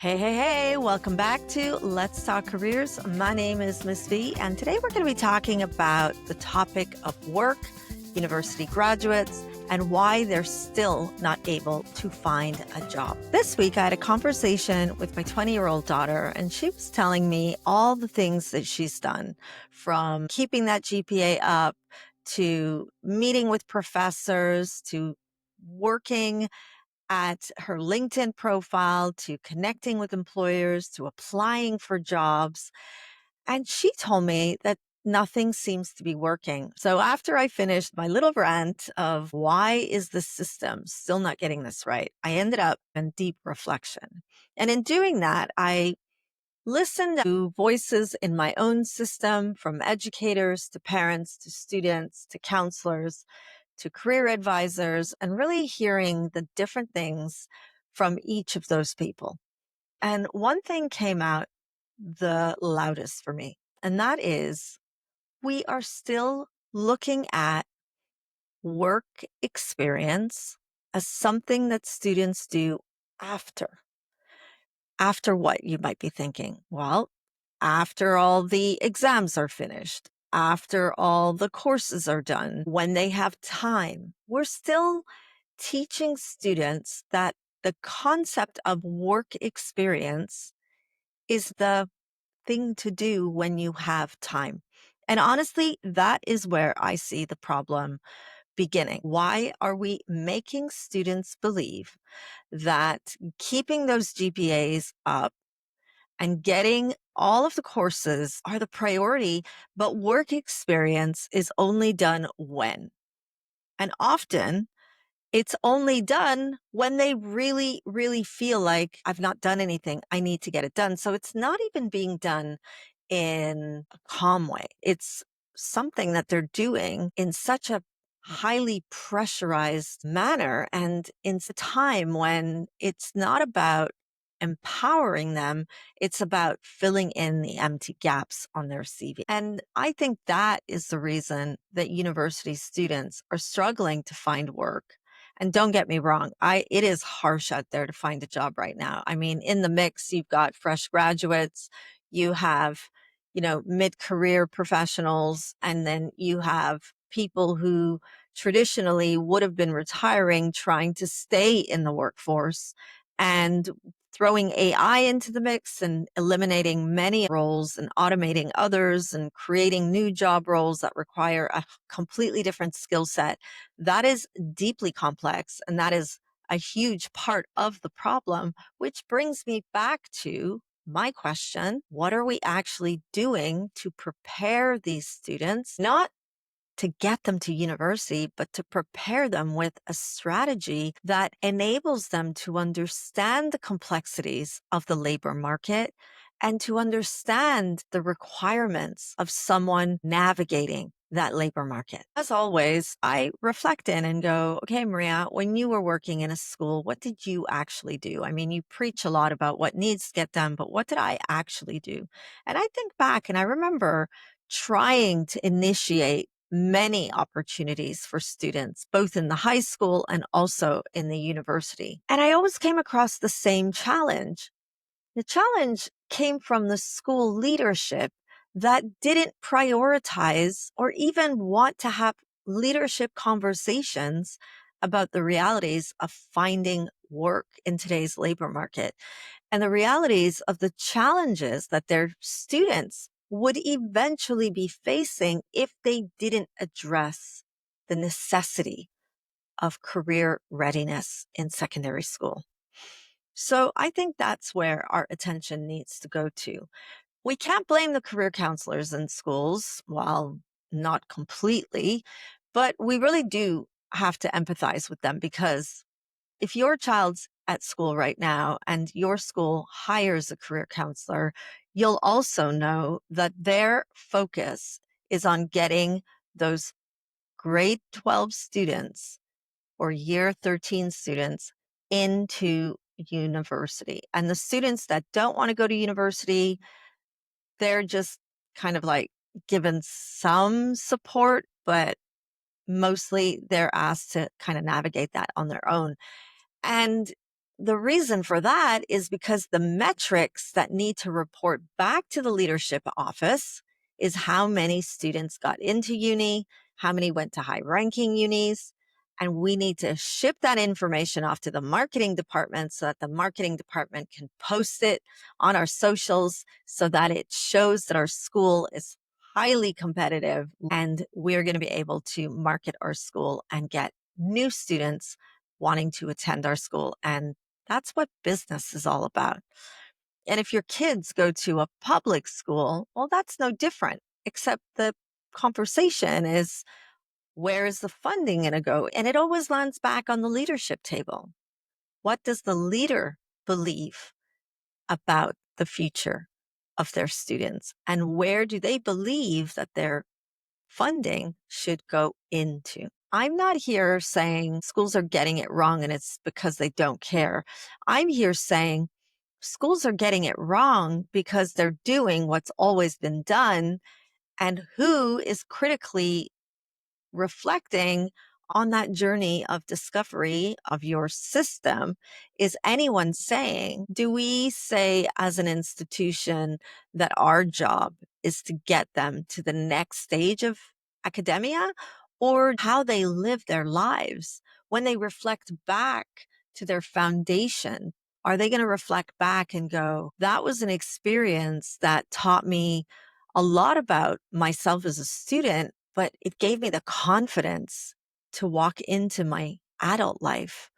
Hey, hey, hey, welcome back to Let's Talk Careers. My name is Miss V, and today we're going to be talking about the topic of work, university graduates, and why they're still not able to find a job. This week, I had a conversation with my 20-year-old daughter, and she was telling me all the things that she's done, from keeping that GPA up to meeting with professors to working at her LinkedIn profile to connecting with employers to applying for jobs. And she told me that nothing seems to be working. So after I finished my little rant of why is the system still not getting this right, I ended up in deep reflection. And in doing that, I listened to voices in my own system, from educators to parents to students to counselors to career advisors, and really hearing the different things from each of those people. And one thing came out the loudest for me, and that is we are still looking at work experience as something that students do after. After what, you might be thinking? Well, after all the exams are finished, after all the courses are done, when they have time. We're still teaching students that the concept of work experience is the thing to do when you have time. And honestly, that is where I see the problem beginning. Why are we making students believe that keeping those GPAs up and getting all of the courses are the priority, but work experience is only done when? And often it's only done when they really, really feel like I've not done anything. I need to get it done. So it's not even being done in a calm way. It's something that they're doing in such a highly pressurized manner and in a time when it's not about empowering them. It's about filling in the empty gaps on their CV. And I think that is the reason that university students are struggling to find work. And don't get me wrong, it is harsh out there to find a job right now. I mean, in the mix, you've got fresh graduates, you have, mid-career professionals, and then you have people who traditionally would have been retiring, trying to stay in the workforce. And throwing AI into the mix and eliminating many roles and automating others and creating new job roles that require a completely different skill set. That is deeply complex. And that is a huge part of the problem, which brings me back to my question. What are we actually doing to prepare these students, not to get them to university, but to prepare them with a strategy that enables them to understand the complexities of the labor market and to understand the requirements of someone navigating that labor market? As always, I reflect in and go, okay, Maria, when you were working in a school, what did you actually do? I mean, you preach a lot about what needs to get done, but what did I actually do? And I think back and I remember trying to initiate many opportunities for students, both in the high school and also in the university. And I always came across the same challenge. The challenge came from the school leadership that didn't prioritize or even want to have leadership conversations about the realities of finding work in today's labor market and the realities of the challenges that their students would eventually be facing if they didn't address the necessity of career readiness in secondary school. So I think that's where our attention needs to go to. We can't blame the career counselors in schools, while not completely, but we really do have to empathize with them, because if your child's at school right now and your school hires a career counselor, you'll also know that their focus is on getting those grade 12 students or year 13 students into university. And the students that don't want to go to university, they're just kind of like given some support, but mostly they're asked to kind of navigate that on their own. And The reason for that is because the metrics that need to report back to the leadership office is how many students got into uni, how many went to high ranking unis. And we need to ship that information off to the marketing department so that the marketing department can post it on our socials so that it shows that our school is highly competitive and we're going to be able to market our school and get new students wanting to attend our school. And that's what business is all about. And if your kids go to a public school, well, that's no different, except the conversation is, where is the funding going to go? And it always lands back on the leadership table. What does the leader believe about the future of their students? And where do they believe that their funding should go into? I'm not here saying schools are getting it wrong and it's because they don't care. I'm here saying schools are getting it wrong because they're doing what's always been done, and who is critically reflecting on that journey of discovery of your system. Is anyone saying, do we say as an institution that our job is to get them to the next stage of academia, or how they live their lives when they reflect back to their foundation? Are they going to reflect back and go, that was an experience that taught me a lot about myself as a student, but it gave me the confidence to walk into my adult life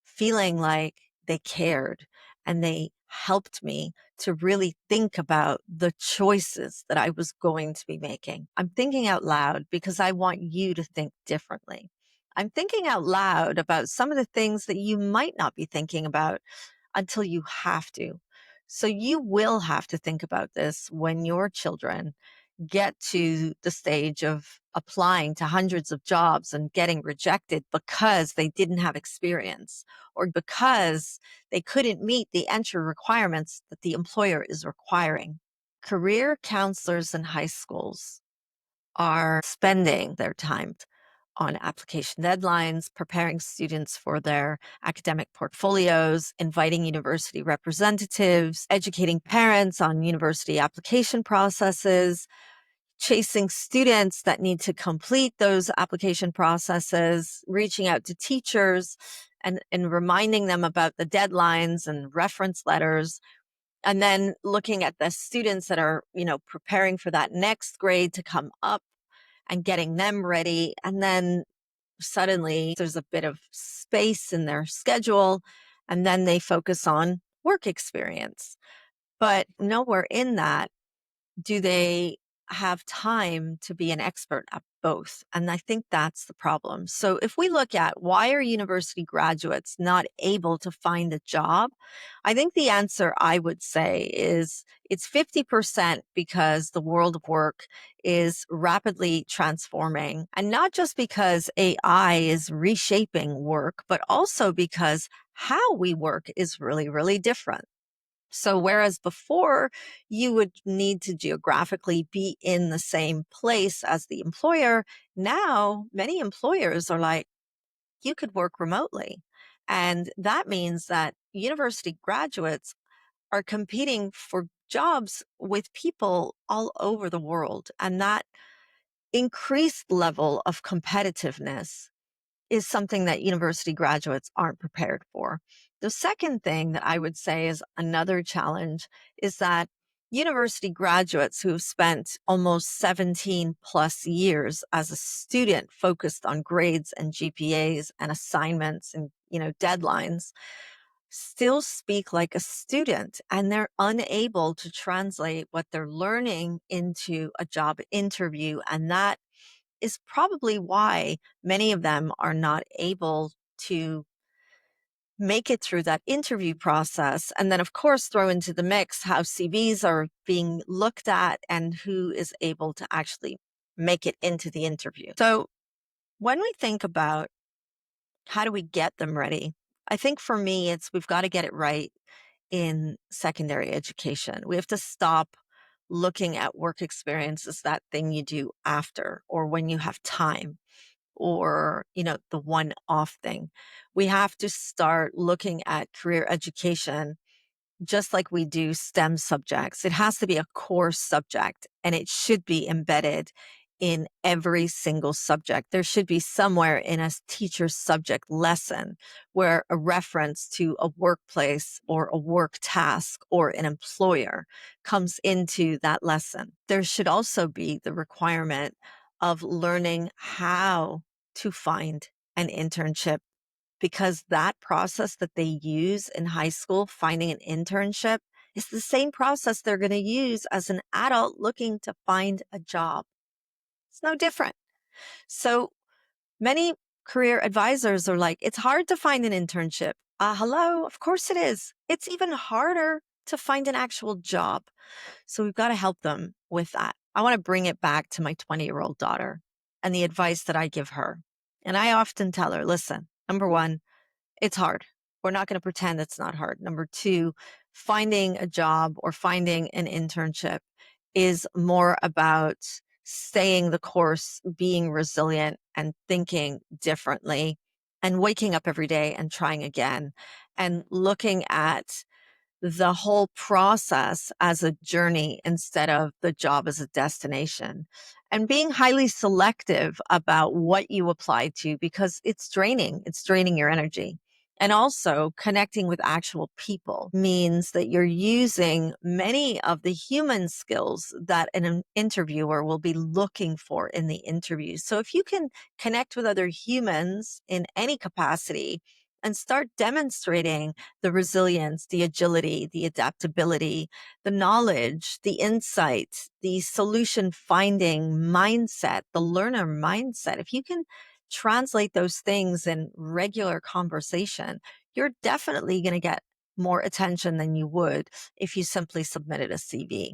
feeling like they cared and they helped me to really think about the choices that I was going to be making. I'm thinking out loud because I want you to think differently. I'm thinking out loud about some of the things that you might not be thinking about until you have to. So you will have to think about this when your children get to the stage of applying to hundreds of jobs and getting rejected because they didn't have experience or because they couldn't meet the entry requirements that the employer is requiring. Career counselors in high schools are spending their time on application deadlines, preparing students for their academic portfolios, inviting university representatives, educating parents on university application processes, chasing students that need to complete those application processes, reaching out to teachers and reminding them about the deadlines and reference letters, and then looking at the students that are, preparing for that next grade to come up and getting them ready. And then suddenly there's a bit of space in their schedule, and then they focus on work experience. But nowhere in that do they have time to be an expert at both? And I think that's the problem. So if we look at why are university graduates not able to find a job, I think the answer I would say is it's 50% because the world of work is rapidly transforming. And not just because AI is reshaping work, but also because how we work is really, really different. So whereas before you would need to geographically be in the same place as the employer, now many employers are like, you could work remotely. And that means that university graduates are competing for jobs with people all over the world. And that increased level of competitiveness is something that university graduates aren't prepared for. The second thing that I would say is another challenge is that university graduates who have spent almost 17 plus years as a student focused on grades and GPAs and assignments and, deadlines still speak like a student, and they're unable to translate what they're learning into a job interview. And that is probably why many of them are not able to make it through that interview process. And then, of course, throw into the mix how CVs are being looked at and who is able to actually make it into the interview. So when we think about how do we get them ready, I think for me, it's we've got to get it right in secondary education. We have to stop looking at work experience as that thing you do after or when you have time. or, the one-off thing. We have to start looking at career education just like we do STEM subjects. It has to be a core subject and it should be embedded in every single subject. There should be somewhere in a teacher's subject lesson where a reference to a workplace or a work task or an employer comes into that lesson. There should also be the requirement of learning how to find an internship, because that process that they use in high school, finding an internship, is the same process they're going to use as an adult looking to find a job. It's no different. So many career advisors are like, it's hard to find an internship. Hello, of course it is. It's even harder to find an actual job. So we've got to help them with that. I want to bring it back to my 20-year-old daughter and the advice that I give her. And I often tell her, listen, number one, it's hard. We're not going to pretend it's not hard. Number two, finding a job or finding an internship is more about staying the course, being resilient and thinking differently and waking up every day and trying again and looking at the whole process as a journey instead of the job as a destination, and being highly selective about what you apply to, because it's draining your energy. And also connecting with actual people means that you're using many of the human skills that an interviewer will be looking for in the interview. So if you can connect with other humans in any capacity and start demonstrating the resilience, the agility, the adaptability, the knowledge, the insight, the solution finding mindset, the learner mindset. If you can translate those things in regular conversation, you're definitely going to get more attention than you would if you simply submitted a CV.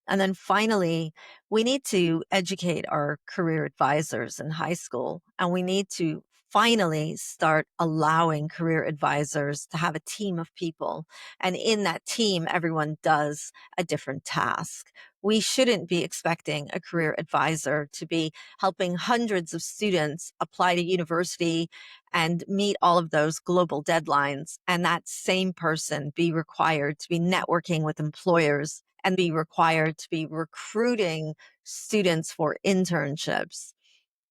And then finally, we need to educate our career advisors in high school, and we need to finally start allowing career advisors to have a team of people. And in that team, everyone does a different task. We shouldn't be expecting a career advisor to be helping hundreds of students apply to university and meet all of those global deadlines, and that same person be required to be networking with employers and be required to be recruiting students for internships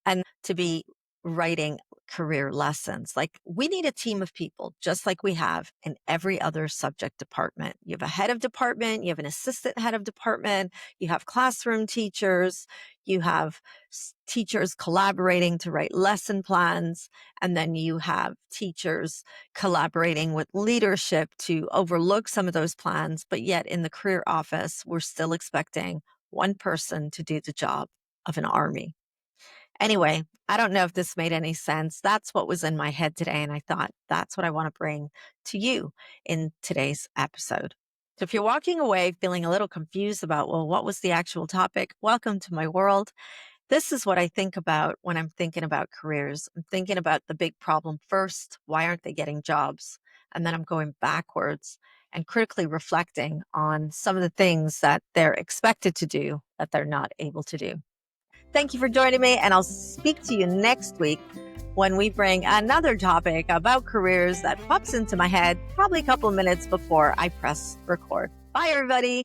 and to be writing career lessons. Like, we need a team of people, just like we have in every other subject department. You have a head of department, you have an assistant head of department, you have classroom teachers, you have teachers collaborating to write lesson plans, and then you have teachers collaborating with leadership to overlook some of those plans. But yet in the career office, we're still expecting one person to do the job of an army. Anyway, I don't know if this made any sense. That's what was in my head today. And I thought that's what I want to bring to you in today's episode. So if you're walking away feeling a little confused about, well, what was the actual topic? Welcome to my world. This is what I think about when I'm thinking about careers. I'm thinking about the big problem first. Why aren't they getting jobs? And then I'm going backwards and critically reflecting on some of the things that they're expected to do that they're not able to do. Thank you for joining me, and I'll speak to you next week when we bring another topic about careers that pops into my head probably a couple of minutes before I press record. Bye, everybody.